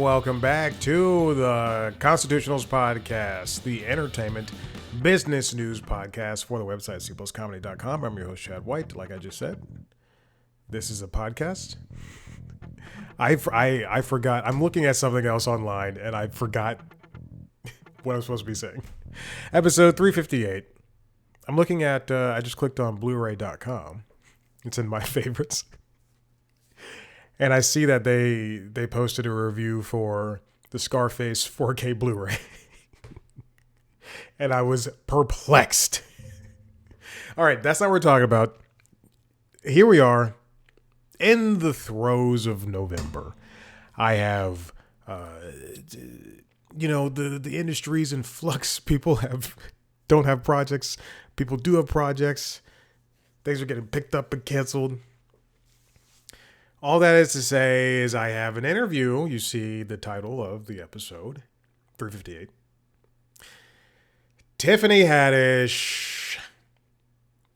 welcome back to the Constitutionals Podcast, the entertainment business news podcast for the website cpluscomedy.com. I'm your host, Chad White. Like I just said, this is a podcast. I forgot. I'm looking at something else online, and I forgot what I'm supposed to be saying. Episode 358. I'm looking at, I just clicked on Blu-ray.com. It's in my favorites. And I see that they posted a review for the Scarface 4K Blu-ray. And I was perplexed. All right, that's not what we're talking about. Here we are in the throes of November. I have, the industry's in flux. People don't have projects. People do have projects. Things are getting picked up and canceled. All that is to say is I have an interview. You see the title of the episode, 358. Tiffany Haddish.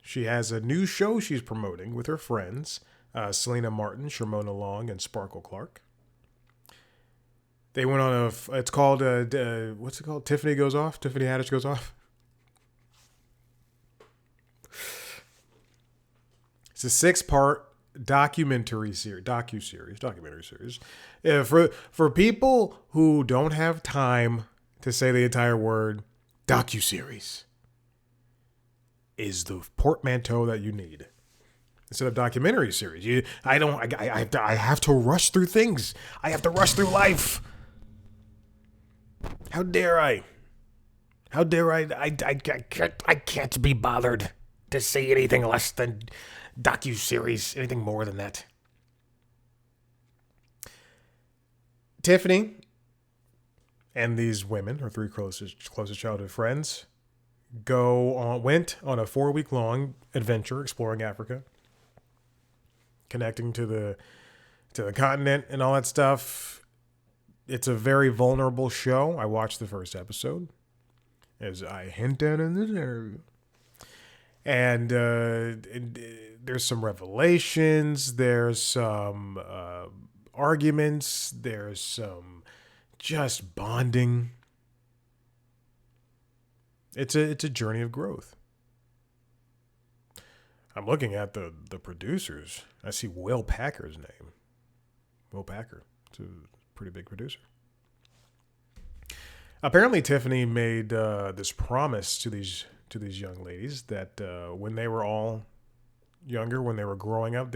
She has a new show she's promoting with her friends, Selena Martin, Sharmona Long, and Sparkle Clark. They went on it's called, what's it called? Tiffany Goes Off? Tiffany Haddish Goes Off? It's a 6-part documentary series. For people who don't have time to say the entire word, docuseries is the portmanteau that you need instead of documentary series. I have to rush through things. I have to rush through life. How dare I? I can't be bothered to say anything less than docuseries, anything more than that. Tiffany and these women, her three closest childhood friends, went on a 4-week-long adventure exploring Africa, connecting to the continent and all that stuff. It's a very vulnerable show. I watched the first episode, as I hinted in this interview. And there's some revelations, there's some arguments, there's some just bonding. It's a journey of growth. I'm looking at the producers. I see Will Packer's name. Will Packer. It's a pretty big producer. Apparently, Tiffany made this promise to these young ladies that when they were all younger, when they were growing up,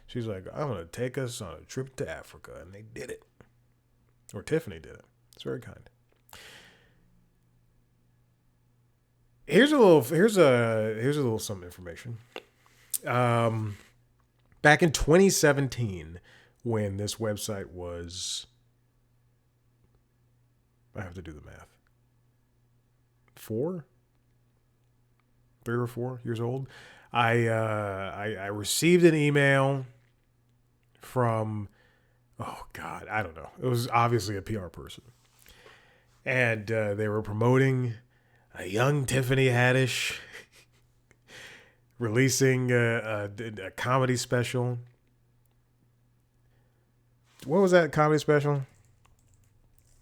she's like, I'm going to take us on a trip to Africa. And they did it. Or Tiffany did it. It's very kind. Here's a little some information. Back in 2017, when this website was, I have to do the math, 3 or 4 years old, I received an email from, oh God, I don't know. It was obviously a PR person. And they were promoting a young Tiffany Haddish releasing a comedy special. What was that comedy special?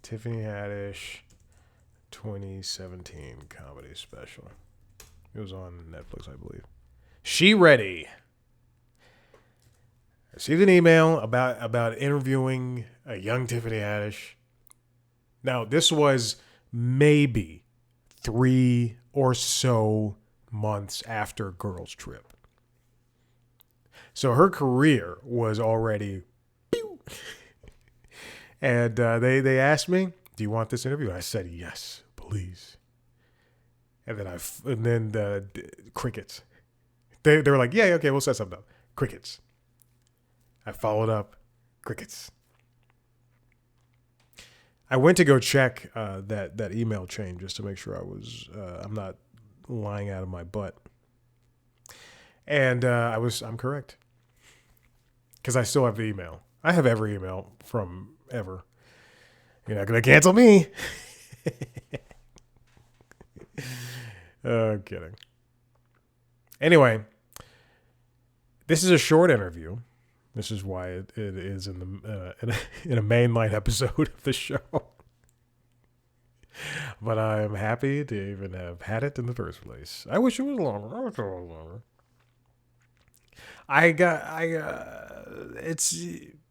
Tiffany Haddish 2017 comedy special. It was on Netflix, I believe. She Ready. I received an email about interviewing a young Tiffany Haddish. Now, this was maybe 3 or so months after Girls Trip. So her career was already pew. And they asked me, do you want this interview? I said, yes, please. And then the crickets. They were like, yeah, okay, we'll set something up. Crickets. I followed up. Crickets. I went to go check that email chain just to make sure I'm not lying out of my butt. And I'm correct. Because I still have the email. I have every email from ever. You're not going to cancel me. Oh, kidding. Anyway, this is a short interview This is why it is in the in a mainline episode of the show. But I'm happy to even have had it in the first place. I wish it was longer. I wish it was longer.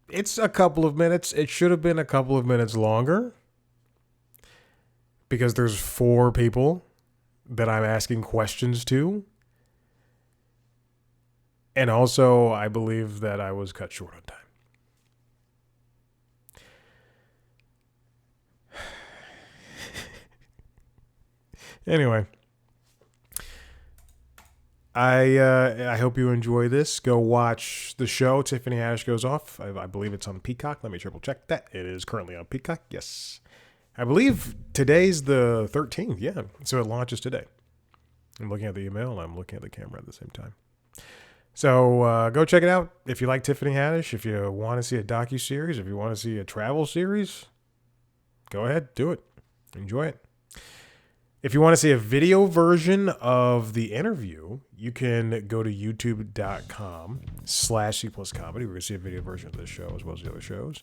It's a couple of minutes. It should have been a couple of minutes longer because there's 4 people that I'm asking questions to. And also, I believe that I was cut short on time. Anyway, I hope you enjoy this. Go watch the show. Tiffany Haddish Goes Off. I believe it's on Peacock. Let me triple check that. It is currently on Peacock. Yes. I believe today's the 13th. Yeah. So it launches today. I'm looking at the email and I'm looking at the camera at the same time. So go check it out. If you like Tiffany Haddish, if you want to see a docuseries, if you want to see a travel series, go ahead, do it. Enjoy it. If you want to see a video version of the interview, you can go to youtube.com/C+comedy. We're going to see a video version of this show as well as the other shows.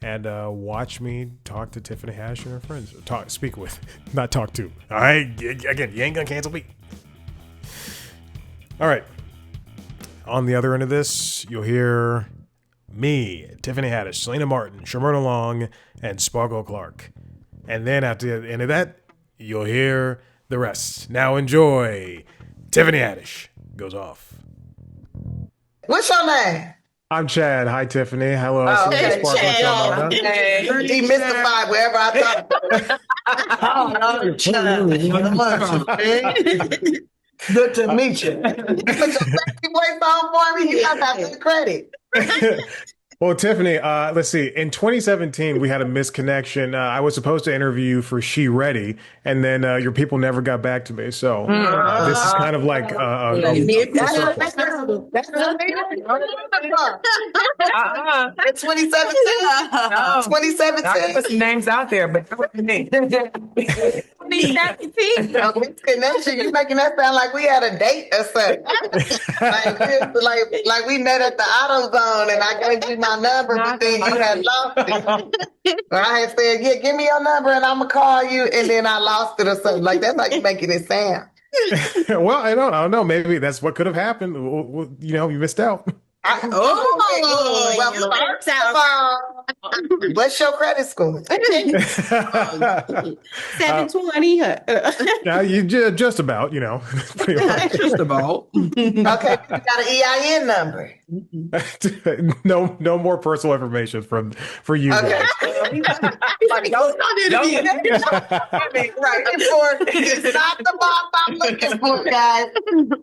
And watch me talk to Tiffany Haddish and her friends. Speak with, not talk to. All right, again, you ain't going to cancel me. All right. On the other end of this, you'll hear me, Tiffany Haddish, Selena Martin, Shermerna Long, and Sparkle Clark. And then at the end of that, you'll hear the rest. Now enjoy. Tiffany Haddish Goes Off. What's your name? I'm Chad. Hi, Tiffany. Hello. Okay, Chad. Okay. Demystified wherever I thought. Good to meet you. Put your sexy voice on for me. You got that credit. Well, Tiffany, let's see. In 2017, we had a misconnection. I was supposed to interview you for She Ready, and then your people never got back to me. So this is kind of like It's 2017. No. 2017. I put some names out there, but that wasn't me. 2017. Misconnection. You making that sound like we had a date or something. like we met at the AutoZone and I gave you my number, but then you had lost it. Or I had said, yeah, give me your number and I'm going to call you, and then I lost it or something. Like, that's how you making it sound. Well, I don't know. Maybe that's what could have happened. Well, you missed out. What's your credit score? 720. Now you just about, pretty much. Just about. Okay, you got an EIN number. No more personal information for you guys. Right. It's not the boss I'm looking for, guys.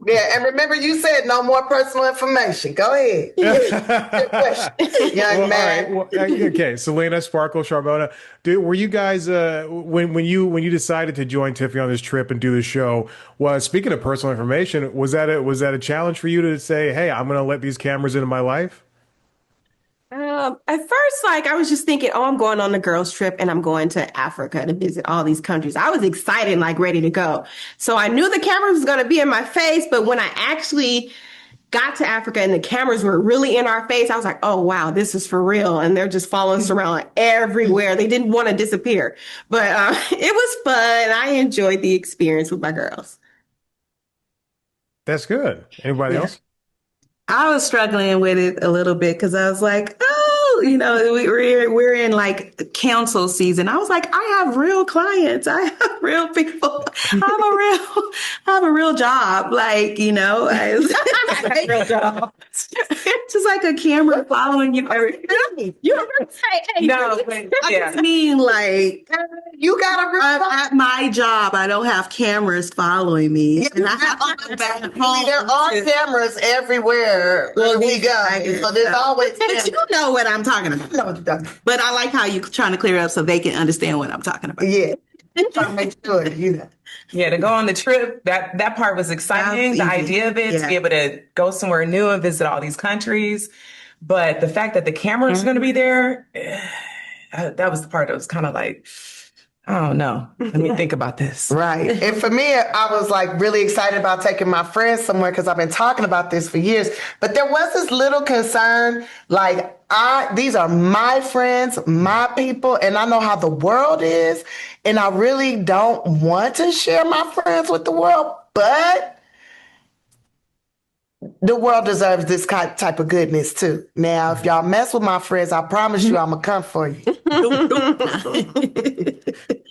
Yeah, and remember you said no more personal information. Go ahead. Good question, young man. All right. Okay, Selena, Sparkle, Shermerna, were you guys when you decided to join Tiffany on this trip and do the show? Speaking of personal information, was that a challenge for you to say, hey, I'm going to let these cameras into my life? At first, I was just thinking, I'm going on a girls' trip and I'm going to Africa to visit all these countries. I was excited, ready to go. So I knew the camera was going to be in my face, but when I actually got to Africa and the cameras were really in our face, I was like, oh, wow, this is for real. And they're just following us around everywhere. They didn't want to disappear. But it was fun. I enjoyed the experience with my girls. That's good. Anybody else? I was struggling with it a little bit because I was like, we're in council season. I was like, I have real clients. I have real people. I have a real job. I have a real job. Just like a camera following you. You ever say, hey, No, I just mean You got a real at my job, I don't have cameras following me. And I have there are cameras everywhere where we go. So there's always cameras. You know what I'm talking about. I know what you're talking about. But I like how you're trying to clear it up so they can understand what I'm talking about. Yeah. Trying to make sure Yeah, to go on the trip, that part was exciting. The idea of it, to be able to go somewhere new and visit all these countries. But the fact that the camera's going to be there, that was the part that was kind of Oh no. Let me think about this. Right. And for me, I was like really excited about taking my friends somewhere because I've been talking about this for years. But there was this little concern, like these are my friends, my people, and I know how the world is. And I really don't want to share my friends with the world, but the world deserves this type of goodness too. Now, if y'all mess with my friends, I promise you I'm gonna come for you.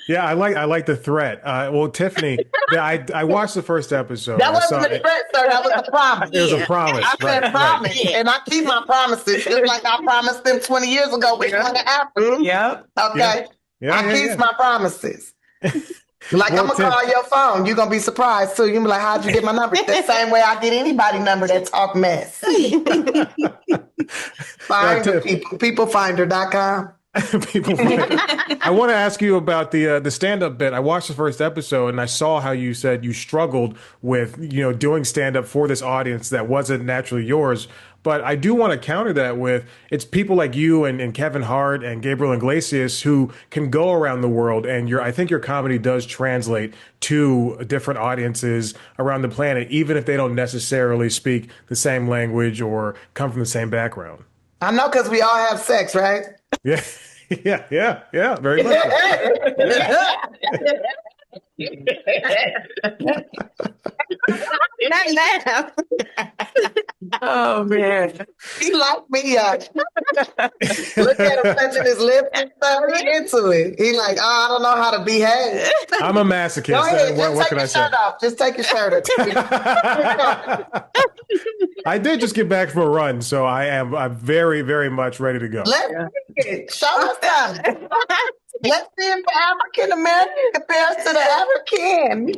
Yeah, I like the threat. Well, Tiffany, I watched the first episode. That wasn't a threat, sir. That was a promise. It was a promise. I said promise, and I keep my promises, just like I promised them 20 years ago. We're going to Africa. Yep. Okay. I keep my promises. Like, I'm going to call your phone. You're going to be surprised, too. You're going to be like, how'd you get my number? The same way I get anybody's number that talk mess. Finder, peoplefinder.com. I want to ask you about the stand-up bit. I watched the first episode and I saw how you said you struggled with, doing stand-up for this audience that wasn't naturally yours. But I do want to counter that with it's people like you and Kevin Hart and Gabriel Iglesias who can go around the world, and I think your comedy does translate to different audiences around the planet, even if they don't necessarily speak the same language or come from the same background. I know, because we all have sex, right? Yeah, yeah, very much Laugh. Oh man. He locked me up. Look at him touching his lips and stuff. He into it. He like, I don't know how to behave. I'm a masochist. Go ahead, What just can take I your say? shirt off. Just take your shirt off. I did just get back from a run, so I'm very, very much ready to go. Let's see it. Show us something. Let's see if the African American compares to the African.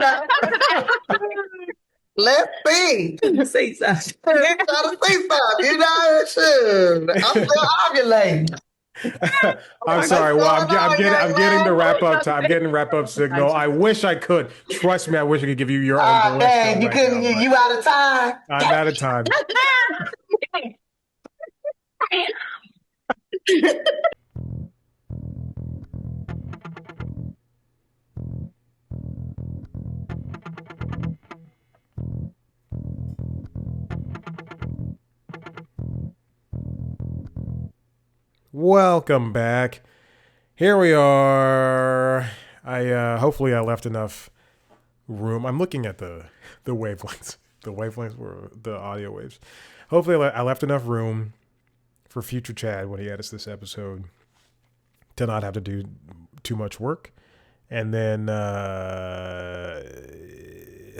Let's see. Say something. Try to see something. Shoot. I'm still ovulating. I'm sorry. Well, I'm getting the wrap up time. I'm getting wrap up signal. I wish I could. Trust me, I wish I could give you your own. Dang, you couldn't. You out of time. I'm out of time. Welcome back. Here we are. Hopefully I left enough room. I'm looking at the wavelengths. The wavelengths were the audio waves. Hopefully I left enough room for future Chad when he edits this episode to not have to do too much work. And then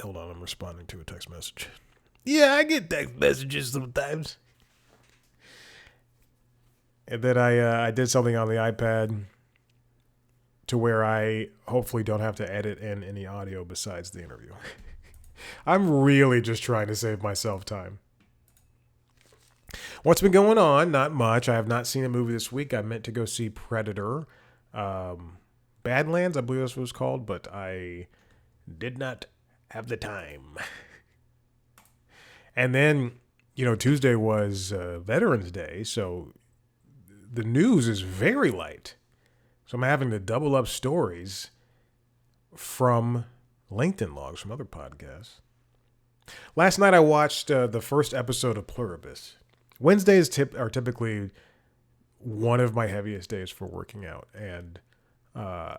hold on, I'm responding to a text message. Yeah, I get text messages sometimes. And then I did something on the iPad to where I hopefully don't have to edit in any audio besides the interview. I'm really just trying to save myself time. What's been going on? Not much. I have not seen a movie this week. I meant to go see Predator. Badlands, I believe that's what it was called, but I did not have the time. And then, Tuesday was Veterans Day, so the news is very light. So I'm having to double up stories from LinkedIn logs from other podcasts. Last night I watched the first episode of Pluribus. Wednesdays are typically one of my heaviest days for working out, and I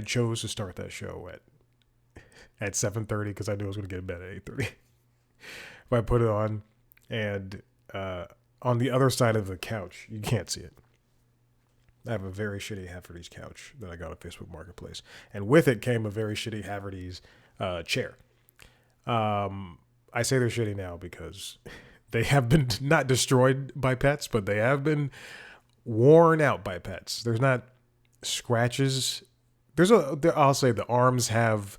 chose to start that show at 7:30 because I knew I was going to get in bed at 8:30. But I put it on, and on the other side of the couch, you can't see it, I have a very shitty Haverty's couch that I got on Facebook Marketplace. And with it came a very shitty Haverty's chair. I say they're shitty now because they have been not destroyed by pets, but they have been worn out by pets. There's not scratches. I'll say the arms have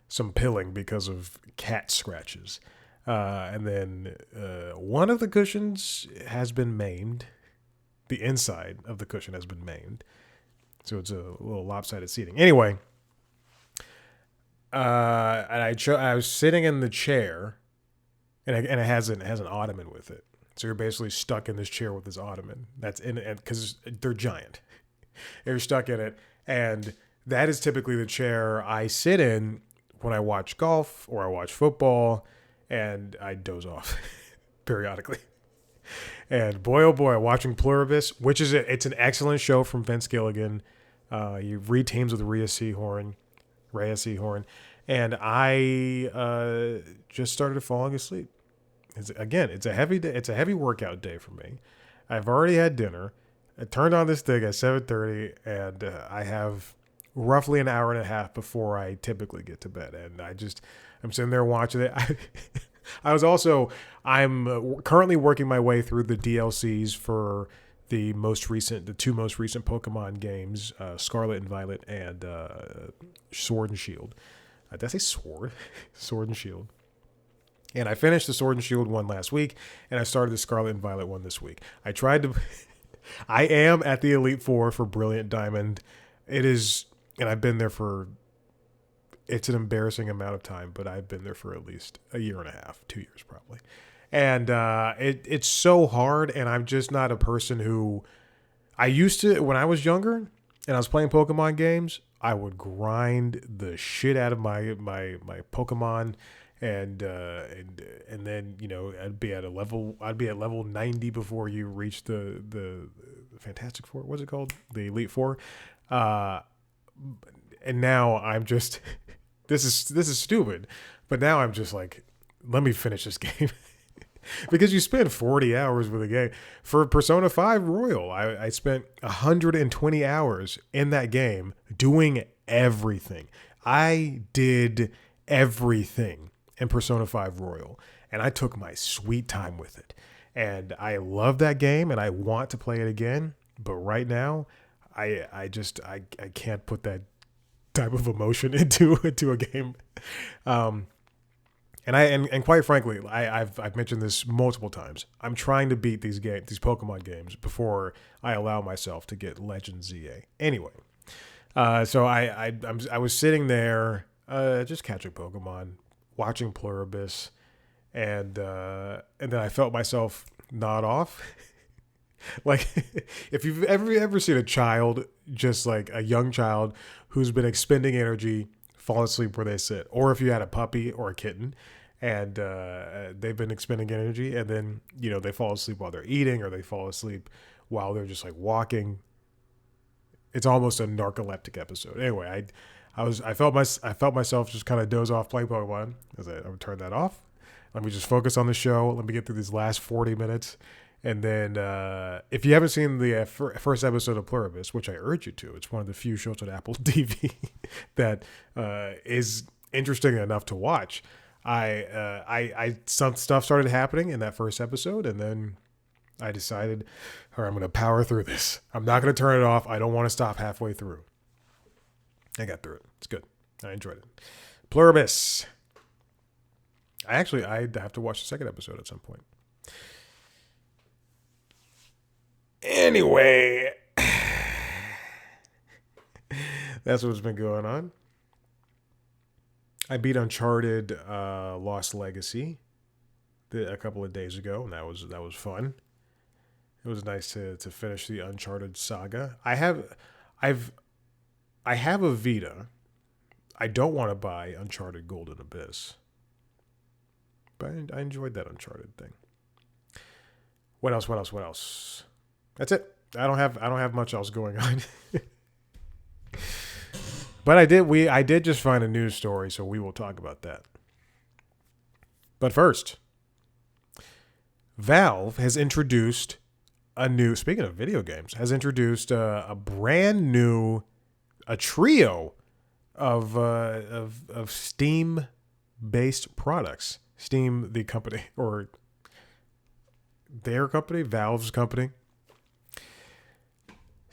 some pilling because of cat scratches. And then one of the cushions has been maimed. The inside of the cushion has been maimed. So it's a little lopsided seating. Anyway, and I was sitting in the chair, and it has an ottoman with it. So you're basically stuck in this chair with this ottoman. That's in it because they're giant. You're stuck in it, and that is typically the chair I sit in when I watch golf or I watch football, and I doze off periodically. And boy, oh boy, watching Pluribus, which is it's an excellent show from Vince Gilligan. He reteams with Rhea Seehorn, and I just started falling asleep. It's a heavy day. It's a heavy workout day for me. I've already had dinner. I turned on this thing at 7:30, and I have roughly an hour and a half before I typically get to bed. And I'm sitting there watching it. I'm currently working my way through the DLCs for the two most recent Pokemon games, Scarlet and Violet and Sword and Shield. Did I say Sword? Sword and Shield. And I finished the Sword and Shield one last week, and I started the Scarlet and Violet one this week. I am at the Elite Four for Brilliant Diamond. It is, and I've been there it's an embarrassing amount of time, but I've been there for at least a year and a half, 2 years probably. And it's so hard, and I'm just not a person who, I used to, when I was younger and I was playing Pokemon games, I would grind the shit out of my Pokemon, and then, you know, I'd be at level 90 before you reach the Fantastic Four. What's it called? The Elite Four. And now I'm just, this is stupid, but now I'm just like, let me finish this game. Because you spend 40 hours with a game. For Persona 5 Royal, I spent 120 hours in that game doing everything. I did everything in Persona 5 Royal, and I took my sweet time with it. And I love that game, and I want to play it again. But right now, I can't put that type of emotion into a game. And quite frankly, I've mentioned this multiple times. I'm trying to beat these Pokemon games before I allow myself to get Legend ZA. Anyway, so I was sitting there just catching Pokemon, watching Pluribus, and then I felt myself nod off. Like, if you've ever seen a child, just like a young child who's been expending energy, fall asleep where they sit, or if you had a puppy or a kitten and they've been expending energy, and then, you know, they fall asleep while they're eating, or they fall asleep while they're just like walking. It's almost a narcoleptic episode. Anyway, I felt myself just kind of doze off playing Pokemon. I would turn that off. Let me just focus on the show. Let me get through these last 40 minutes. And then if you haven't seen the first episode of Pluribus, which I urge you to, it's one of the few shows on Apple TV that is interesting enough to watch. Some stuff started happening in that first episode, and then I decided, all right, I'm going to power through this. I'm not going to turn it off. I don't want to stop halfway through. I got through it. It's good. I enjoyed it. Pluribus. I'd have to watch the second episode at some point. Anyway, that's what's been going on. I beat Uncharted Lost Legacy a couple of days ago, and that was fun. It was nice to finish the Uncharted saga. I have a Vita. I don't want to buy Uncharted Golden Abyss, but I enjoyed that Uncharted thing. What else? That's it. I don't have much else going on. But I did just find a news story, so we will talk about that. But first, Valve has introduced speaking of video games, has introduced a brand new, a trio of Steam-based products. Steam, the company, or their company, Valve's company.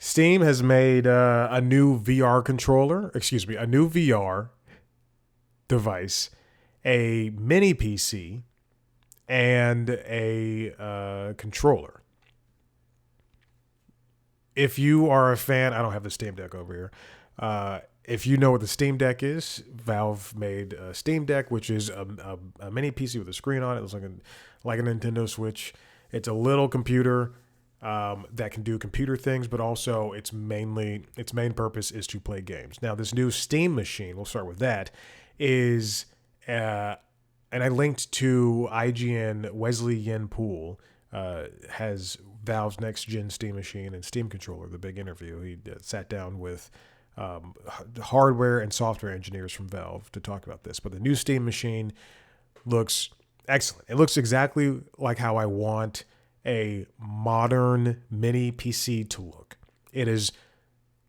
Steam has made a new VR device, a mini PC, and a controller. If you are a fan, I don't have the Steam Deck over here. If you know what the Steam Deck is, Valve made a Steam Deck, which is a mini PC with a screen on it. It looks like a Nintendo Switch. It's a little computer. that can do computer things, but also its main purpose is to play games. Now, this new Steam machine, we'll start with that, is and I linked to IGN. Wesley Yin Poole has Valve's next gen Steam machine and Steam controller. The big interview. He sat down with hardware and software engineers from Valve to talk about this. But the new Steam machine looks excellent. It looks exactly like how I want a modern mini PC to look. It is,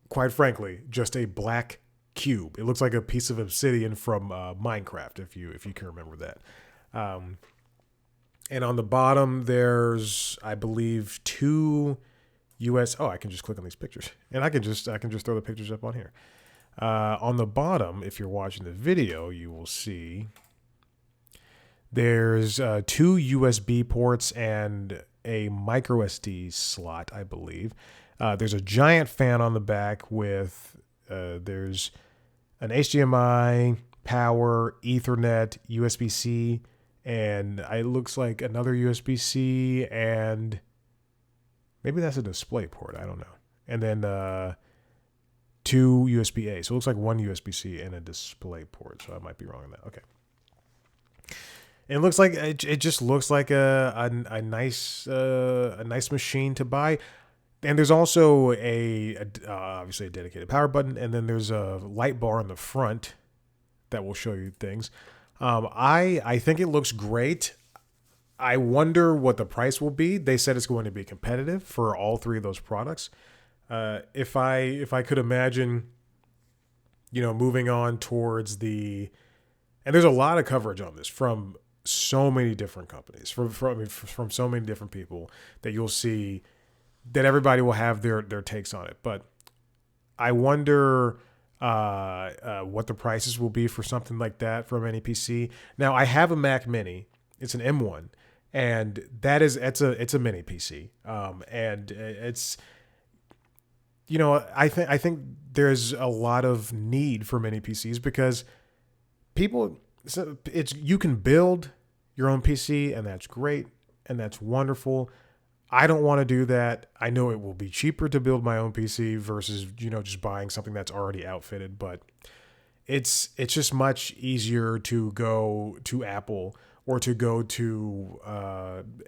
quite frankly, just a black cube. It looks like a piece of obsidian from Minecraft, if you can remember that. And on the bottom, there's, I believe, 2 US. Oh, I can just click on these pictures, and I can just throw the pictures up on here. On the bottom, if you're watching the video, you will see there's 2 USB ports and a micro SD slot, I believe. There's a giant fan on the back with there's an HDMI, power, Ethernet, USB-C, and it looks like another USB-C, and maybe that's a display port. I don't know. And then 2 USB-A. So it looks like 1 USB-C and a display port. So I might be wrong on that. Okay. And it looks like it just looks like a nice machine to buy. And there's also obviously a dedicated power button, and then there's a light bar on the front that will show you things. I think it looks great. I wonder what the price will be. They said it's going to be competitive for all 3 of those products. If I could imagine, moving on towards and there's a lot of coverage on this from so many different companies, from so many different people, that you'll see that everybody will have their takes on it. But I wonder what the prices will be for something like that for a mini PC. Now, I have a Mac Mini. It's an M1, and it's a mini PC. And it's, I think there's a lot of need for mini PCs because you can build your own PC, and that's great, and that's wonderful. I don't want to do that. I know it will be cheaper to build my own PC versus, just buying something that's already outfitted, but it's just much easier to go to Apple or to go to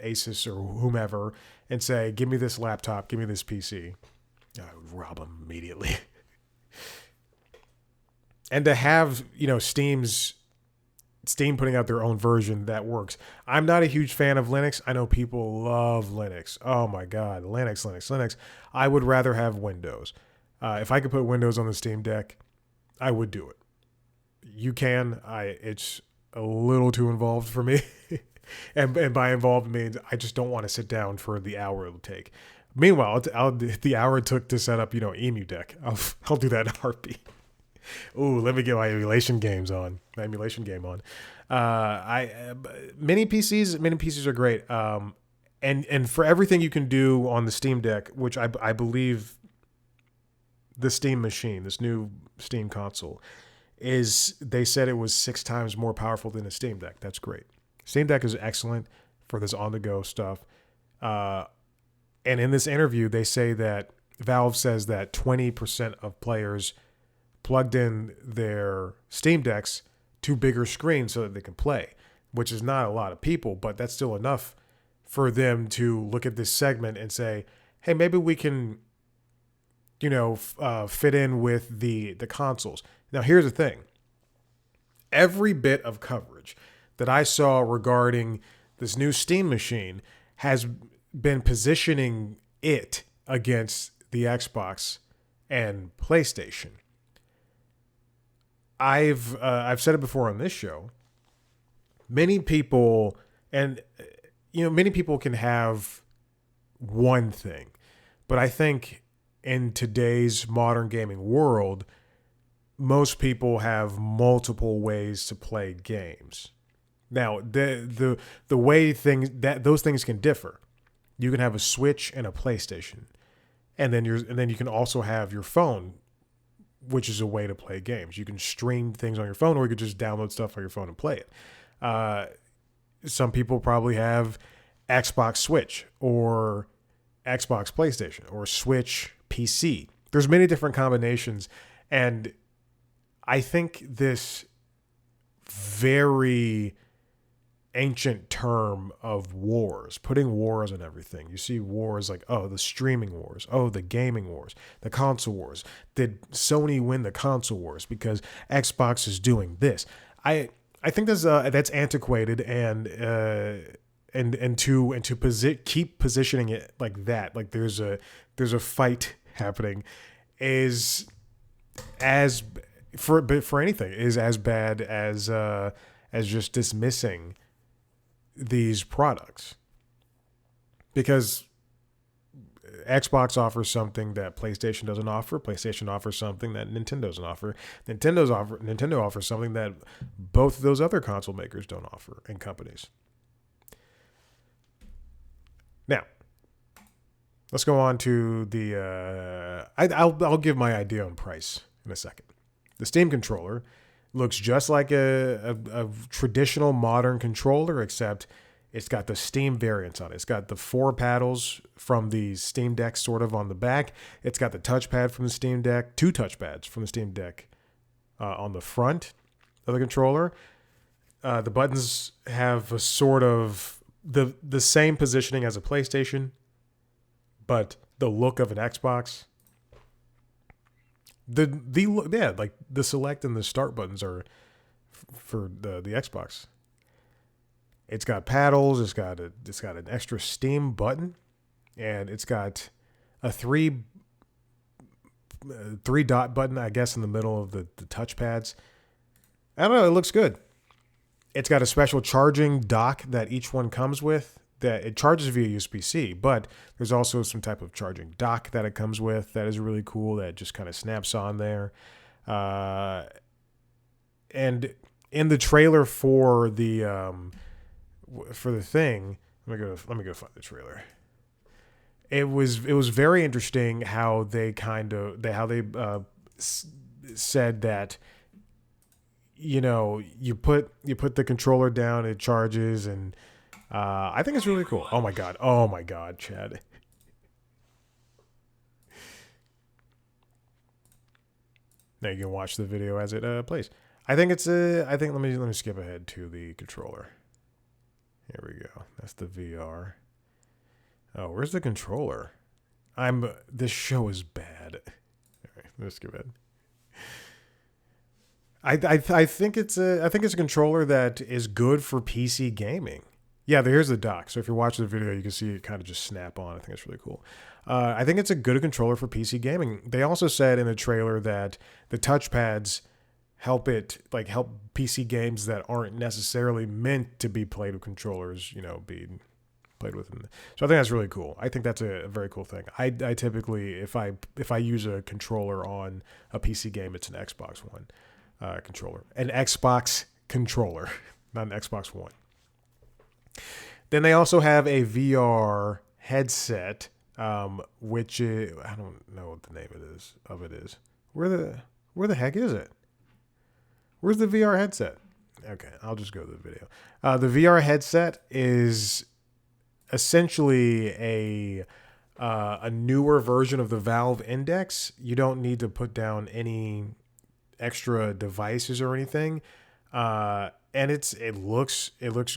Asus or whomever and say, give me this laptop, give me this PC. I would rob them immediately. And to have, Steam putting out their own version that works. I'm not a huge fan of Linux. I know people love Linux. Oh my God, Linux. I would rather have Windows. If I could put Windows on the Steam Deck, I would do it. You can. It's a little too involved for me. and by involved means I just don't want to sit down for the hour it'll take. Meanwhile, the hour it took to set up, Emu Deck, I'll do that in a heartbeat. Ooh, let me get my emulation game on. Mini PCs are great. And for everything you can do on the Steam Deck, which I believe the Steam machine, this new Steam console, they said it was 6 times more powerful than a Steam Deck. That's great. Steam Deck is excellent for this on-the-go stuff. And in this interview, they say that Valve says that 20% of players plugged in their Steam Decks to bigger screens so that they can play, which is not a lot of people, but that's still enough for them to look at this segment and say, hey, maybe we can, fit in with the consoles. Now, here's the thing. Every bit of coverage that I saw regarding this new Steam machine has been positioning it against the Xbox and PlayStation. I've said it before on this show. Many people can have one thing, but I think in today's modern gaming world, most people have multiple ways to play games. Now, the way those things can differ. You can have a Switch and a PlayStation, and then you can also have your phone, which is a way to play games. You can stream things on your phone, or you could just download stuff on your phone and play it. Some people probably have Xbox Switch or Xbox, PlayStation, or Switch, PC. There's many different combinations, and I think this very ancient term of wars, putting wars on everything. You see wars like, oh, the streaming wars, oh, the gaming wars, the console wars. Did Sony win the console wars because Xbox is doing this? I think that's antiquated, and to keep positioning it like that, like there's a fight happening, is as for anything is as bad as just dismissing these products, because Xbox offers something that PlayStation doesn't offer. PlayStation offers something that Nintendo doesn't offer. Nintendo offers something that both of those other console makers don't offer, and companies. Now, let's go on to the. I'll give my idea on price in a second. The Steam controller looks just like a traditional modern controller, except it's got the Steam variants on it. It's got the 4 paddles from the Steam Deck sort of on the back. It's got the touchpad from the Steam Deck, 2 touchpads from the Steam Deck on the front of the controller. The buttons have a sort of the same positioning as a PlayStation, but the look of an Xbox. Like the select and the start buttons are for the Xbox. It's got paddles. It's got an extra Steam button, and it's got a 3 dot button, I guess, in the middle of the touchpads. I don't know. It looks good. It's got a special charging dock that each one comes with. That it charges via USB-C, but there's also some type of charging dock that it comes with that is really cool, that just kind of snaps on there. And in the trailer for the thing, let me go find the trailer. It was very interesting how they said that, you know, you put the controller down, it charges, and I think it's really cool. Oh my god, Chad. Now you can watch the video as it plays. I think let me skip ahead to the controller. Here we go. That's the VR. Oh, where's the controller? This show is bad. All right, let's skip ahead. I think it's a controller that is good for PC gaming. Yeah, here's the dock. So if you're watching the video, you can see it kind of just snap on. I think it's really cool. I think it's a good controller for PC gaming. They also said in the trailer that the touchpads help PC games that aren't necessarily meant to be played with controllers, be played with. So I think that's really cool. I think that's a very cool thing. I typically, if I use a controller on a PC game, it's an Xbox One controller. An Xbox controller, not an Xbox One. Then they also have a VR headset, which I don't know what the name of it is. Where the heck is it? Where's the VR headset? Okay, I'll just go to the video. The VR headset is essentially a newer version of the Valve Index. You don't need to put down any extra devices or anything. And it looks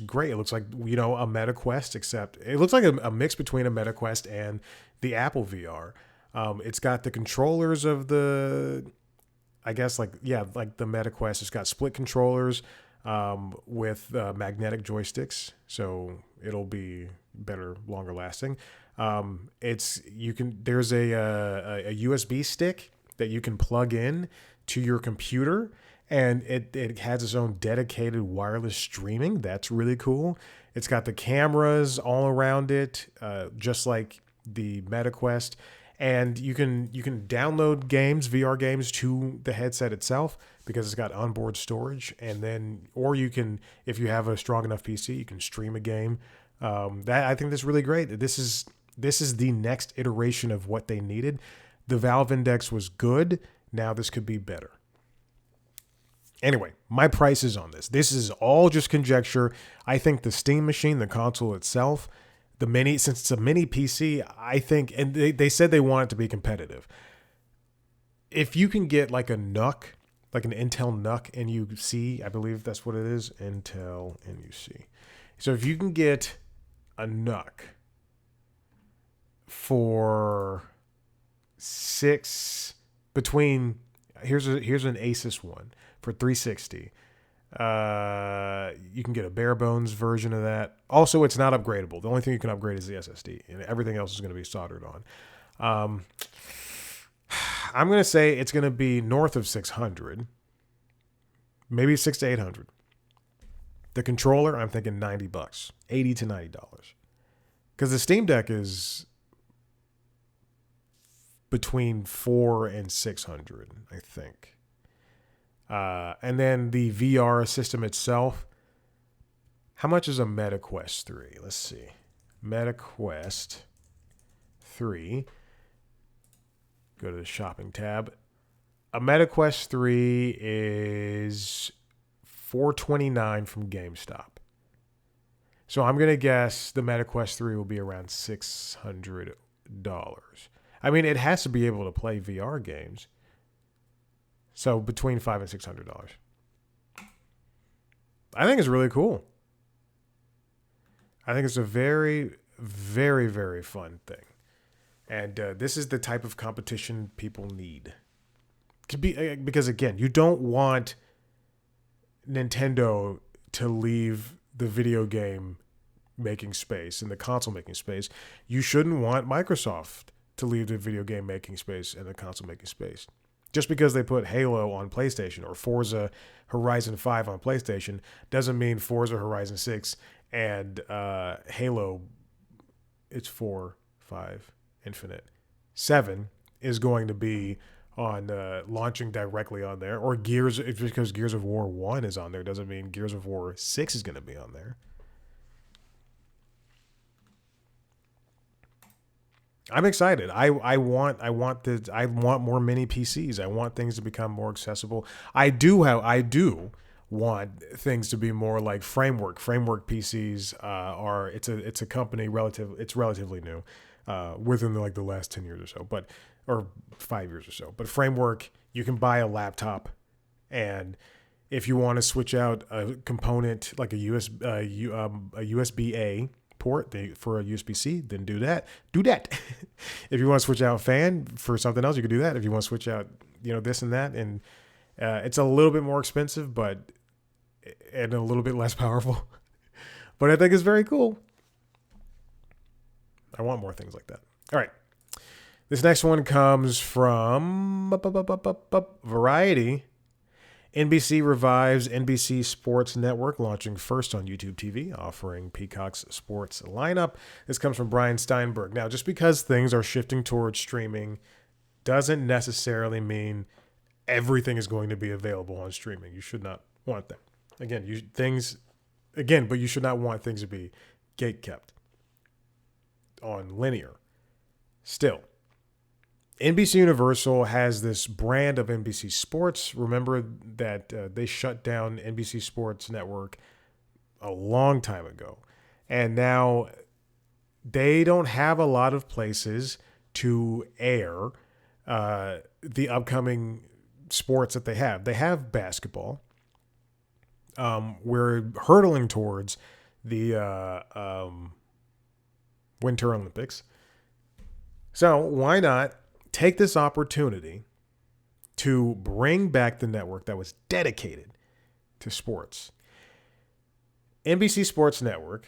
great. It looks like, a MetaQuest, except it looks like a mix between a MetaQuest and the Apple VR. It's got the controllers of the, I guess, like the MetaQuest. It's got split controllers with magnetic joysticks, so it'll be better, longer lasting. There's a USB stick that you can plug in to your computer, and it has its own dedicated wireless streaming. That's really cool. It's got the cameras all around it, just like the MetaQuest. And you can download VR games to the headset itself because it's got onboard storage. And then, or you can, if you have a strong enough PC, you can stream a game. I think that's really great. This is the next iteration of what they needed. The Valve Index was good. Now this could be better. Anyway, my prices on this. This is all just conjecture. I think the Steam machine, the console itself, the mini, since it's a mini PC, I think, and they said they want it to be competitive. If you can get like a NUC, like an Intel NUC NUC, I believe that's what it is, Intel NUC. So if you can get a NUC for here's an Asus one for 360. You can get a bare bones version of that. Also, it's not upgradable. The only thing you can upgrade is the SSD, and everything else is going to be soldered on. I'm going to say it's going to be north of 600, maybe 600 to 800. The controller, I'm thinking $90, $80 to $90, because the Steam Deck is between 400 and 600, I think. And then the VR system itself. How much is a MetaQuest 3? Let's see. MetaQuest 3. Go to the shopping tab. A MetaQuest 3 is $429 from GameStop. So I'm going to guess the MetaQuest 3 will be around $600. I mean, it has to be able to play VR games. So between $500 and $600. I think it's really cool. I think it's a very, very, very fun thing. And this is the type of competition people need. Because, again, you don't want Nintendo to leave the video game making space and the console making space. You shouldn't want Microsoft to leave the video game making space and the console making space. Just because they put Halo on PlayStation or Forza Horizon 5 on PlayStation doesn't mean Forza Horizon 6 and Halo, it's 4, 5, Infinite, 7 is going to be on launching directly on there. Or Gears, because Gears of War 1 is on there doesn't mean Gears of War 6 is going to be on there. I'm excited. I want more mini PCs. I want things to become more accessible. I do want things to be more like Framework. Framework PCs it's a company it's relatively new, within like the last 10 years or so, or 5 years or so. But Framework, you can buy a laptop, and if you want to switch out a component like a USB-A port for a USB-C, then do that. If you want to switch out fan for something else, you can do that. If you want to switch out, this and that, and it's a little bit more expensive, and a little bit less powerful. But I think it's very cool. I want more things like that. All right. This next one comes from Variety. NBC revives NBC Sports Network, launching first on YouTube TV, offering Peacock's sports lineup. This comes from Brian Steinberg. Now, just because things are shifting towards streaming doesn't necessarily mean everything is going to be available on streaming. You should not want that. But you should not want things to be gatekept on linear. Still, NBC Universal has this brand of NBC Sports. Remember that they shut down NBC Sports Network a long time ago. And now they don't have a lot of places to air the upcoming sports that they have. They have basketball. We're hurtling towards the Winter Olympics. So why not take this opportunity to bring back the network that was dedicated to sports? NBC Sports Network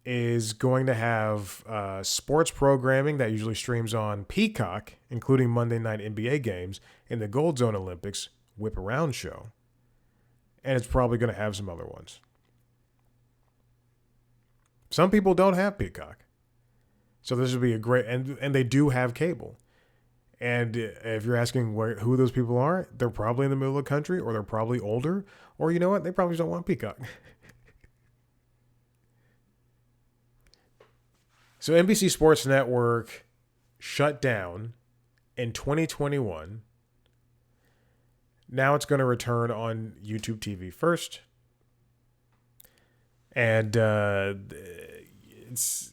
is going to have sports programming that usually streams on Peacock, including Monday night NBA games and the Gold Zone Olympics Whip Around show. And it's probably going to have some other ones. Some people don't have Peacock. So this would be a great, and they do have cable. And if you're asking who those people are, they're probably in the middle of the country, or they're probably older, or you know what, they probably don't want Peacock. So NBC Sports Network shut down in 2021. Now it's going to return on YouTube TV first. And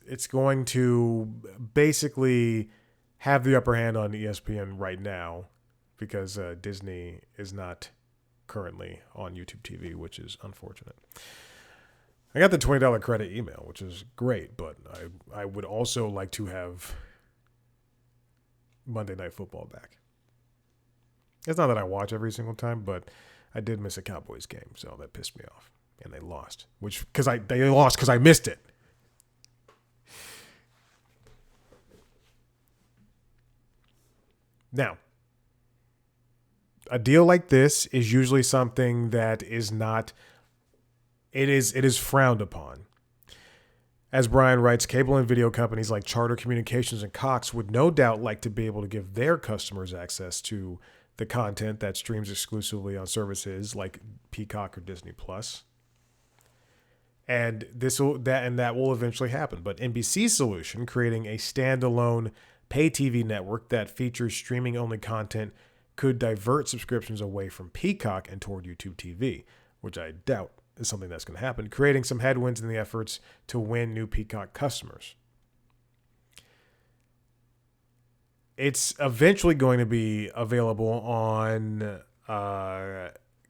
it's going to basically have the upper hand on ESPN right now because Disney is not currently on YouTube TV, which is unfortunate. I got the $20 credit email, which is great, but I would also like to have Monday Night Football back. It's not that I watch every single time, but I did miss a Cowboys game, so that pissed me off. And they lost, they lost because I missed it. Now, a deal like this is usually something that is not. It is frowned upon. As Brian writes, cable and video companies like Charter Communications and Cox would no doubt like to be able to give their customers access to the content that streams exclusively on services like Peacock or Disney Plus. And that will eventually happen. But NBC's solution, creating a standalone pay TV network that features streaming-only content, could divert subscriptions away from Peacock and toward YouTube TV, which I doubt is something that's going to happen, creating some headwinds in the efforts to win new Peacock customers. It's eventually going to be available on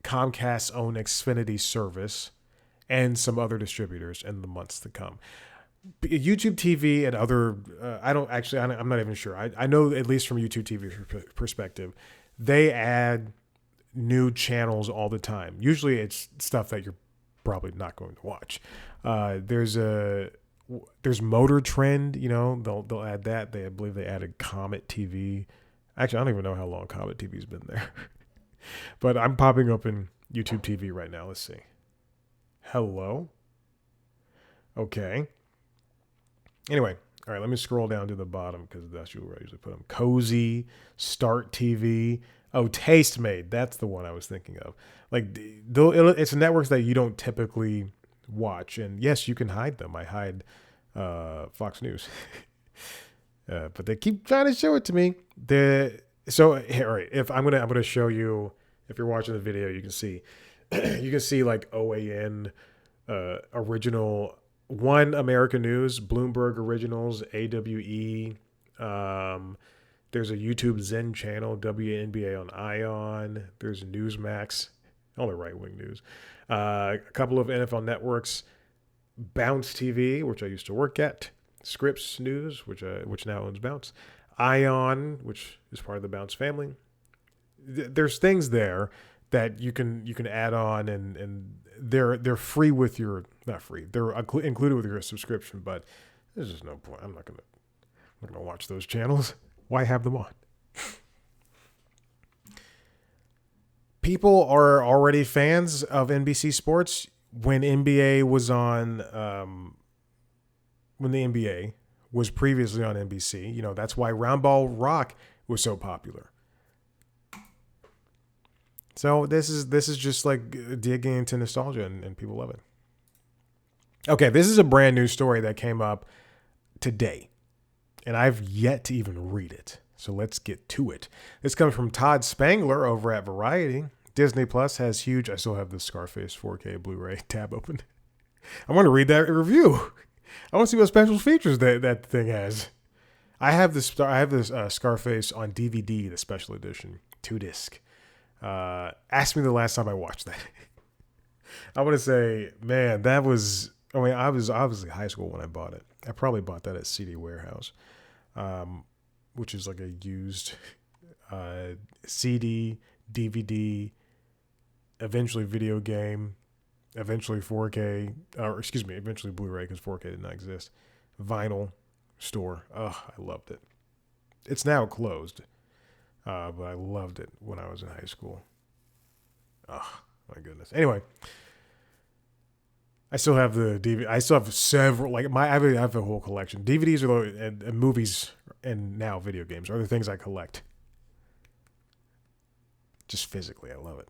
Comcast's own Xfinity service and some other distributors in the months to come. YouTube TV and other, I'm not even sure. I know at least from YouTube TV perspective, they add new channels all the time. Usually it's stuff that you're probably not going to watch. There's Motor Trend, they'll add that. I believe they added Comet TV. Actually, I don't even know how long Comet TV's been there. But I'm popping up in YouTube TV right now. Let's see. Hello? Okay. Anyway, all right, let me scroll down to the bottom because that's where I usually put them. Cozy, Start TV. Oh, Tastemade. That's the one I was thinking of. It's networks that you don't typically watch. And yes, you can hide them. I hide Fox News. But they keep trying to show it to me. All right, if I'm gonna show you, if you're watching the video, you can see like OAN, original One American News, Bloomberg Originals, AWE. There's a YouTube Zen channel, WNBA on Ion. There's Newsmax, all the right-wing news. A couple of NFL networks, Bounce TV, which I used to work at, Scripps News, which now owns Bounce, Ion, which is part of the Bounce family. There's things there that you can add on, and they're free with your, not free, they're included with your subscription, but there's just no point. I'm not gonna watch those channels. Why have them on? People are already fans of NBC Sports. When NBA was on, when the NBA was previously on NBC, that's why Round Ball Rock was so popular. So this is just like digging into nostalgia, and people love it. Okay, this is a brand new story that came up today, and I've yet to even read it. So let's get to it. This comes from Todd Spangler over at Variety. Disney Plus has huge. I still have the Scarface 4K Blu-ray tab open. I want to read that review. I want to see what special features that thing has. I have this Scarface on DVD, the special edition, 2-disc. Ask me the last time I watched that. I want to say, man, that was. I mean, I was obviously high school when I bought it. I probably bought that at CD Warehouse, which is like a used CD, DVD, eventually video game, eventually 4K, eventually Blu-ray because 4K did not exist. Vinyl store. Oh, I loved it. It's now closed, but I loved it when I was in high school. Oh, my goodness. Anyway. I still have the DVD. I still have several. I have a whole collection. DVDs and movies, and now video games are the things I collect. Just physically, I love it.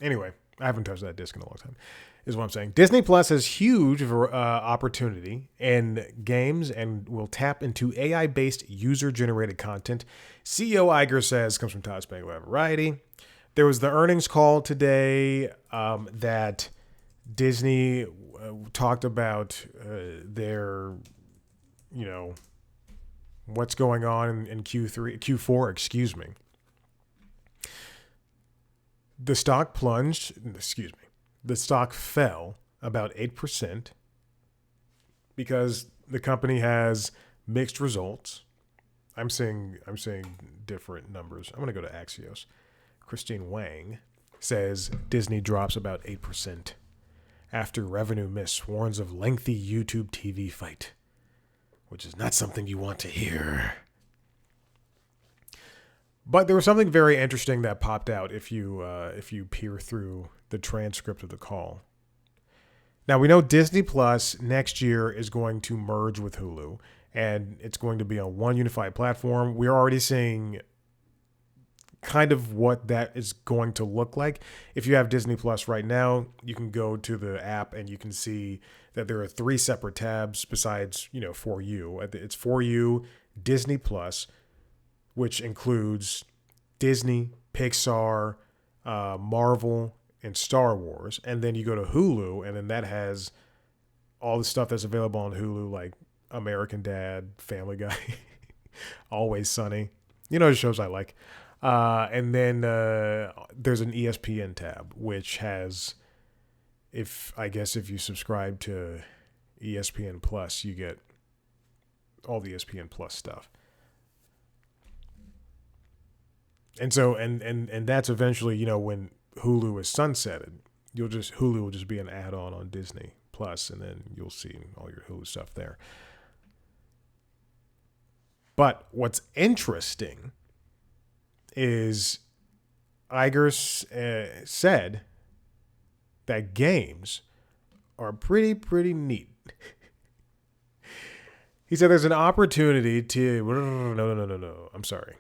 Anyway, I haven't touched that disc in a long time. Is what I'm saying. Disney Plus has huge opportunity in games and will tap into AI-based user-generated content. CEO Iger says, comes from Todd Spangler at Variety. There was the earnings call today that Disney talked about their, what's going on in Q4, excuse me. The stock the stock fell about 8% because the company has mixed results. I'm saying different numbers. I'm going to go to Axios. Christine Wang says Disney drops about 8% after revenue miss, warns of lengthy YouTube TV fight, which is not something you want to hear. But there was something very interesting that popped out if you peer through the transcript of the call. Now, we know Disney Plus next year is going to merge with Hulu, and it's going to be on one unified platform. We're already seeing kind of what that is going to look like. If you have Disney Plus right now, you can go to the app and you can see that there are 3 separate tabs besides, For You. It's For You, Disney Plus, which includes Disney, Pixar, Marvel, and Star Wars. And then you go to Hulu, and then that has all the stuff that's available on Hulu, like American Dad, Family Guy, Always Sunny. The shows I like. And then there's an ESPN tab, which has, if you subscribe to ESPN Plus, you get all the ESPN Plus stuff. And so, and that's eventually, when Hulu is sunsetted, Hulu will just be an add-on on Disney Plus, and then you'll see all your Hulu stuff there. But what's interesting is Iger said that games are pretty neat. He said there's an opportunity to... No. I'm sorry.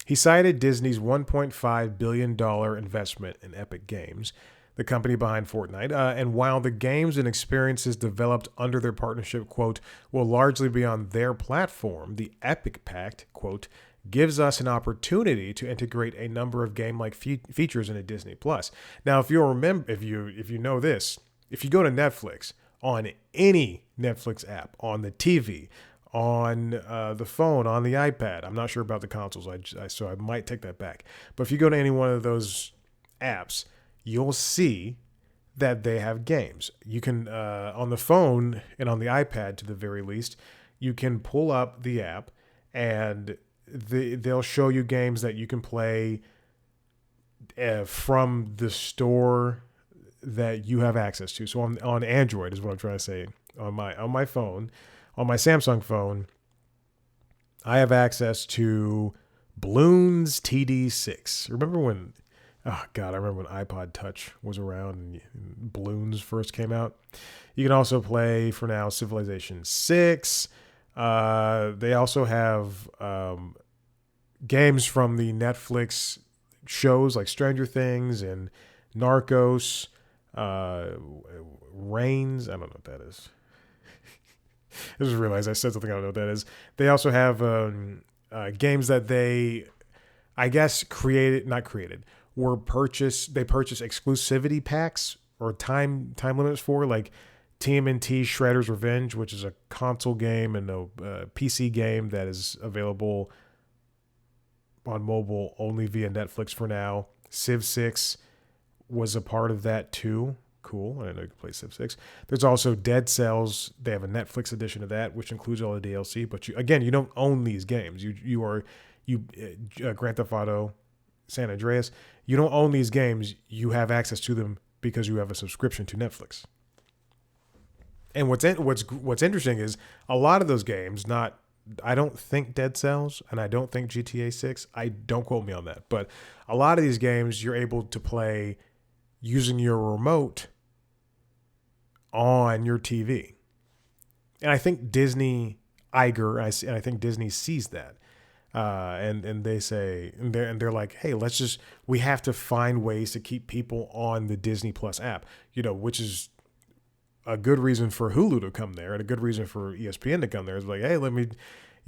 He cited Disney's $1.5 billion investment in Epic Games, the company behind Fortnite. And while the games and experiences developed under their partnership, quote, will largely be on their platform, the Epic Pact, quote, gives us an opportunity to integrate a number of game-like features into Disney Plus. Now, if you remember, if you know this, if you go to Netflix, on any Netflix app, on the TV, on the phone, on the iPad, I'm not sure about the consoles, so I might take that back. But if you go to any one of those apps, you'll see that they have games. You can, on the phone and on the iPad, to the very least, you can pull up the app and they'll show you games that you can play from the store that you have access to. So on Android is what I'm trying to say. On my phone, on my Samsung phone, I have access to Bloons TD6. Remember when? Oh God, I remember when iPod Touch was around and Bloons first came out. You can also play for now Civilization 6. They also have games from the Netflix shows like Stranger Things and Narcos, Reigns. I don't know what that is. I just realized I said something I don't know what that is. They also have games that they, I guess, were purchased. They purchased exclusivity packs or time limits for, like TMNT Shredder's Revenge, which is a console game and a PC game that is available on mobile only via Netflix for now. Civ 6 was a part of that too. Cool. I didn't know you could play Civ 6. There's also Dead Cells. They have a Netflix edition of that, which includes all the DLC. But you don't own these games. You Grand Theft Auto, San Andreas. You don't own these games. You have access to them because you have a subscription to Netflix. And what's interesting is a lot of those games, I don't think Dead Cells and I don't think GTA 6. Don't quote me on that. But a lot of these games you're able to play using your remote on your TV. And I think Iger, and I think Disney sees that. And they say, and they're like, hey, we have to find ways to keep people on the Disney Plus app, which is a good reason for Hulu to come there and a good reason for ESPN to come there. Is like, hey, let me,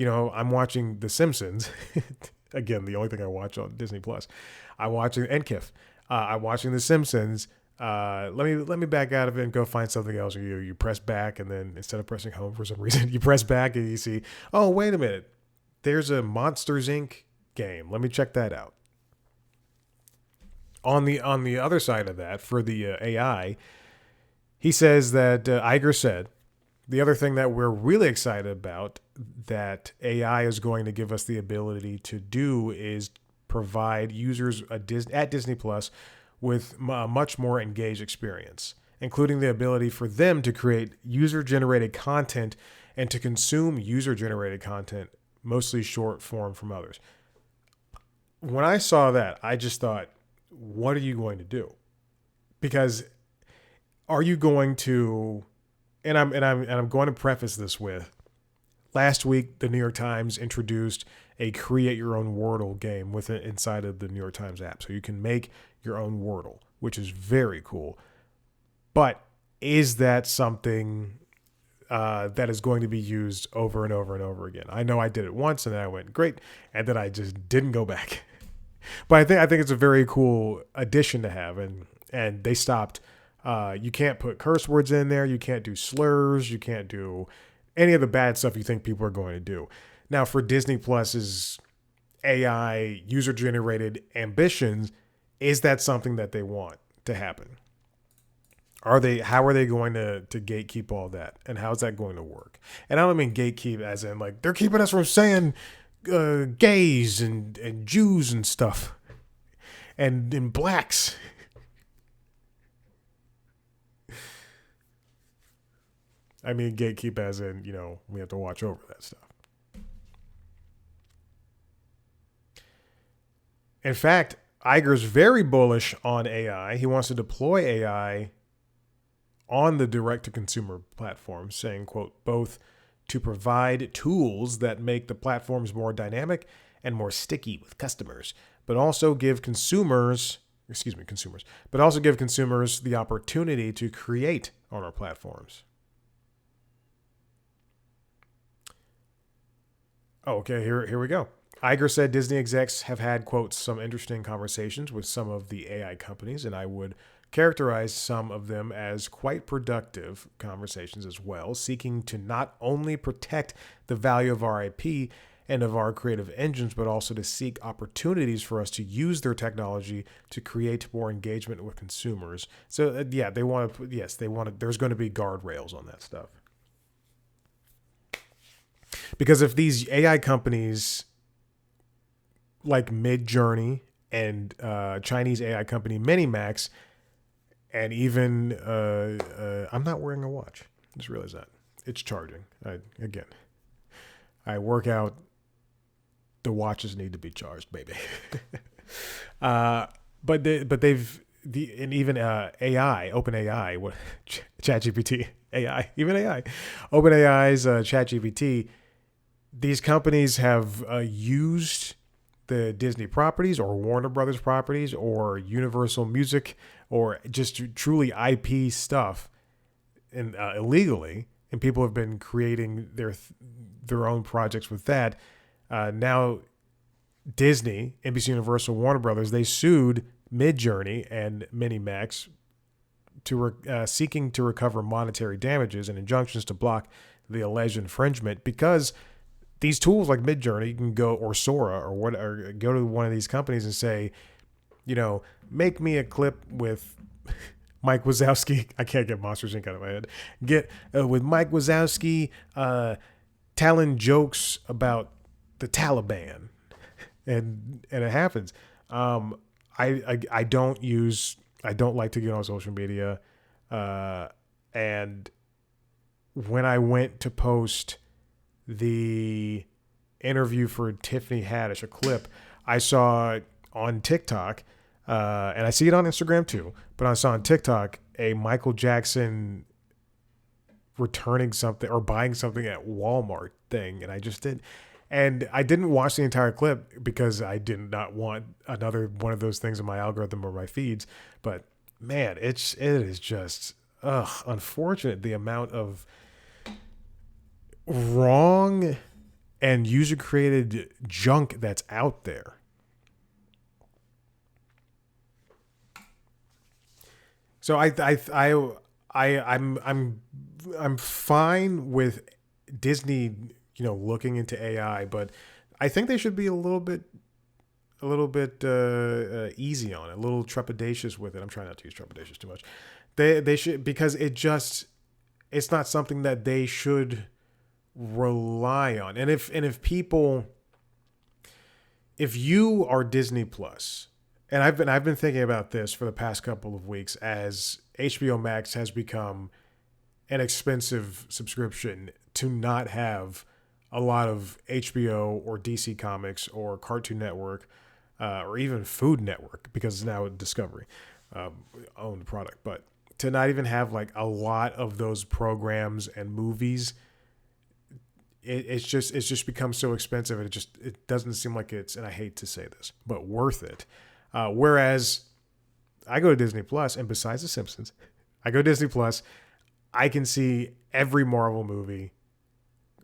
I'm watching The Simpsons. Again, the only thing I watch on Disney Plus. I'm watching NKIF. I'm watching The Simpsons. let me back out of it and go find something else. Or you press back, and then instead of pressing home for some reason, you press back and you see, oh, wait a minute, there's a Monsters Inc. game. Let me check that out. On the other side of that, for the AI, he says that Iger said the other thing that we're really excited about that AI is going to give us the ability to do is provide users at Disney Plus with a much more engaged experience, including the ability for them to create user-generated content and to consume user-generated content, mostly short form from others. When I saw that, I just thought, what are you going to do? Because are you going to, and I'm going to preface this with, last week the New York Times introduced a create your own Wordle game with it inside of the New York Times app. So you can make your own Wordle, which is very cool. But is that something that is going to be used over and over and over again? I know I did it once and then I went great, and then I just didn't go back. But I think it's a very cool addition to have, and they stopped. You can't put curse words in there. You can't do slurs. You can't do any of the bad stuff you think people are going to do. Now, for Disney Plus's AI user-generated ambitions, is that something that they want to happen? How are they going to gatekeep all that? And how's that going to work? And I don't mean gatekeep as in like they're keeping us from saying gays and Jews and stuff and blacks. I mean gatekeep as in, we have to watch over that stuff. In fact, Iger's very bullish on AI. He wants to deploy AI on the direct-to-consumer platforms, saying, quote, both to provide tools that make the platforms more dynamic and more sticky with customers, but also give consumers the opportunity to create on our platforms. Oh, okay, here we go. Iger said Disney execs have had, quote, some interesting conversations with some of the AI companies, and I would characterize some of them as quite productive conversations as well, seeking to not only protect the value of our IP and of our creative engines, but also to seek opportunities for us to use their technology to create more engagement with consumers. So, they want to, there's going to be guardrails on that stuff. Because if these AI companies like Midjourney and Chinese AI company Minimax, and even I'm not wearing a watch. Just realized that it's charging. I work out. The watches need to be charged, baby. But even AI, OpenAI, ChatGPT, AI, even AI, OpenAI's ChatGPT. These companies have used the Disney properties or Warner Brothers properties or Universal Music or just truly IP stuff and illegally, and people have been creating their own projects with that. Now Disney, NBC Universal, Warner Brothers, they sued Midjourney and Minimax seeking to recover monetary damages and injunctions to block the alleged infringement, because these tools like Midjourney, you can go, or Sora, or go to one of these companies and say, make me a clip with Mike Wazowski. I can't get Monsters Inc. out of my head. Get with Mike Wazowski telling jokes about the Taliban, and it happens. I don't like to get on social media, and when I went to post the interview for Tiffany Haddish, a clip I saw on TikTok, and I see it on Instagram too, but I saw on TikTok a Michael Jackson returning something or buying something at Walmart thing, and I just did. And I didn't watch the entire clip because I did not want another one of those things in my algorithm or my feeds. But man, it is just unfortunate the amount of wrong and user created junk that's out there. So I'm fine with Disney, looking into AI, but I think they should be a little bit easy on it, a little trepidatious with it. I'm trying not to use trepidatious too much. They should, because it's not something that they should rely on. And if you are Disney Plus, and I've been thinking about this for the past couple of weeks as HBO Max has become an expensive subscription to not have a lot of HBO or DC Comics or Cartoon Network or even Food Network, because it's now Discovery owned product, but to not even have like a lot of those programs and movies, it's just become so expensive, and it doesn't seem like it's, and I hate to say this, but worth it. Whereas I go to Disney Plus, and besides The Simpsons, I go to Disney Plus, I can see every Marvel movie,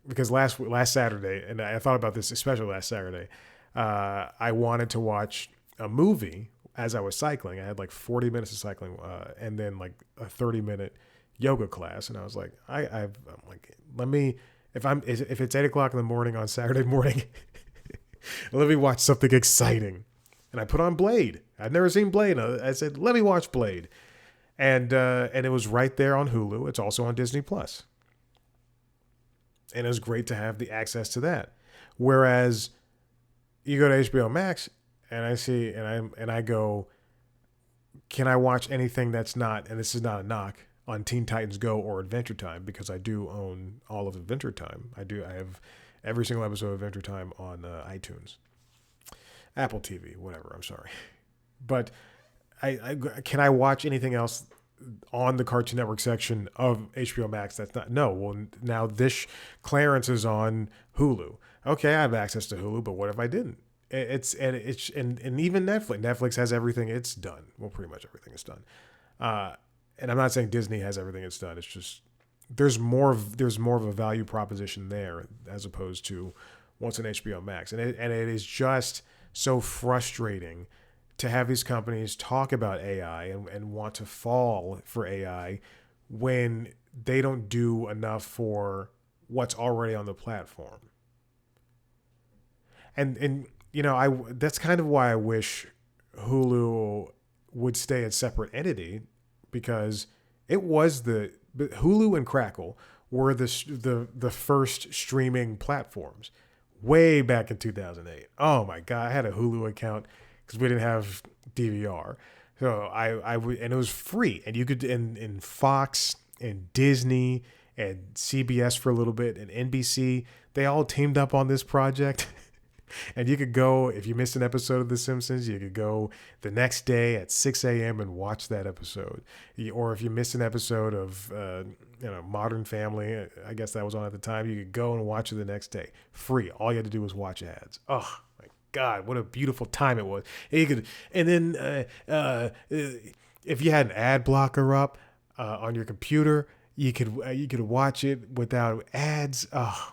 because last Saturday, and I thought about this especially last Saturday, I wanted to watch a movie as I was cycling. I had like 40 minutes of cycling, and then like a 30-minute yoga class, and I was like, I'm like, if it's 8:00 in the morning on Saturday morning, let me watch something exciting. And I put on Blade. I'd never seen Blade. I said, let me watch Blade. And it was right there on Hulu. It's also on Disney Plus. And it was great to have the access to that. Whereas you go to HBO Max and I see, and I go, can I watch anything that's not, and this is not a knock, on Teen Titans Go or Adventure Time, because I do own all of Adventure Time. I have every single episode of Adventure Time on iTunes. Apple TV, whatever, I'm sorry. But I can I watch anything else on the Cartoon Network section of HBO Max that's not? No. Well, now this Clarence is on Hulu. Okay, I have access to Hulu, but what if I didn't? And even Netflix. Netflix has everything it's done. Well, pretty much everything is done. And I'm not saying Disney has everything it's done. It's just there's more of a value proposition there as opposed to what's on HBO Max. And it is just so frustrating to have these companies talk about AI and want to fall for AI when they don't do enough for what's already on the platform. And that's kind of why I wish Hulu would stay a separate entity, because it was Hulu and Crackle were the first streaming platforms way back in 2008. Oh my God, I had a Hulu account because we didn't have DVR. So and it was free, and you could, in Fox and Disney and CBS for a little bit and NBC, they all teamed up on this project. And you could go, if you missed an episode of The Simpsons, you could go the next day at 6 a.m. and watch that episode. Or if you missed an episode of Modern Family, I guess that was on at the time, you could go and watch it the next day. Free. All you had to do was watch ads. Oh, my God, what a beautiful time it was. And then if you had an ad blocker up on your computer, you could watch it without ads. Oh,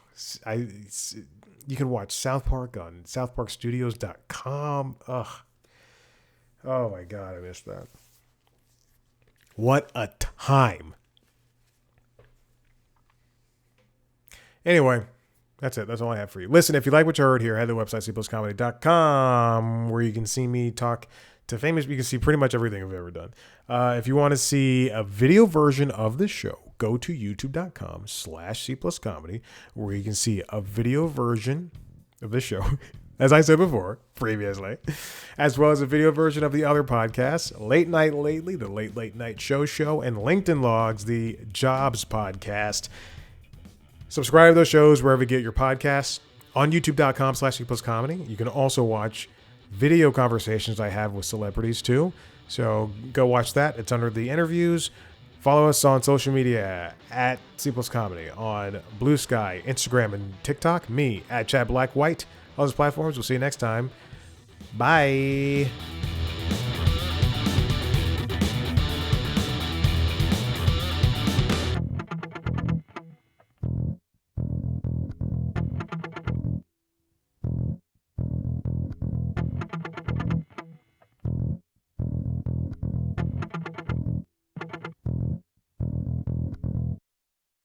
you can watch South Park on southparkstudios.com. Ugh. Oh my God, I missed that. What a time. Anyway, that's it. That's all I have for you. Listen, if you like what you heard here, head to the website, cpluscomedy.com, where you can see me talk to famous. You can see pretty much everything I've ever done. If you want to see a video version of the show, go to youtube.com/cpluscomedy, where you can see a video version of the show, as I said before, previously, as well as a video version of the other podcasts, Late Night Lately, the Late Night Show, and LinkedIn Logs, the Jobs podcast. Subscribe to those shows wherever you get your podcasts. On youtube.com/cpluscomedy. You can also watch video conversations I have with celebrities too. So go watch that. It's under the interviews. Follow us on social media at cpluscomedy on Blue Sky, Instagram, and TikTok. Me at Chad Blackwhite. All those platforms. We'll see you next time. Bye.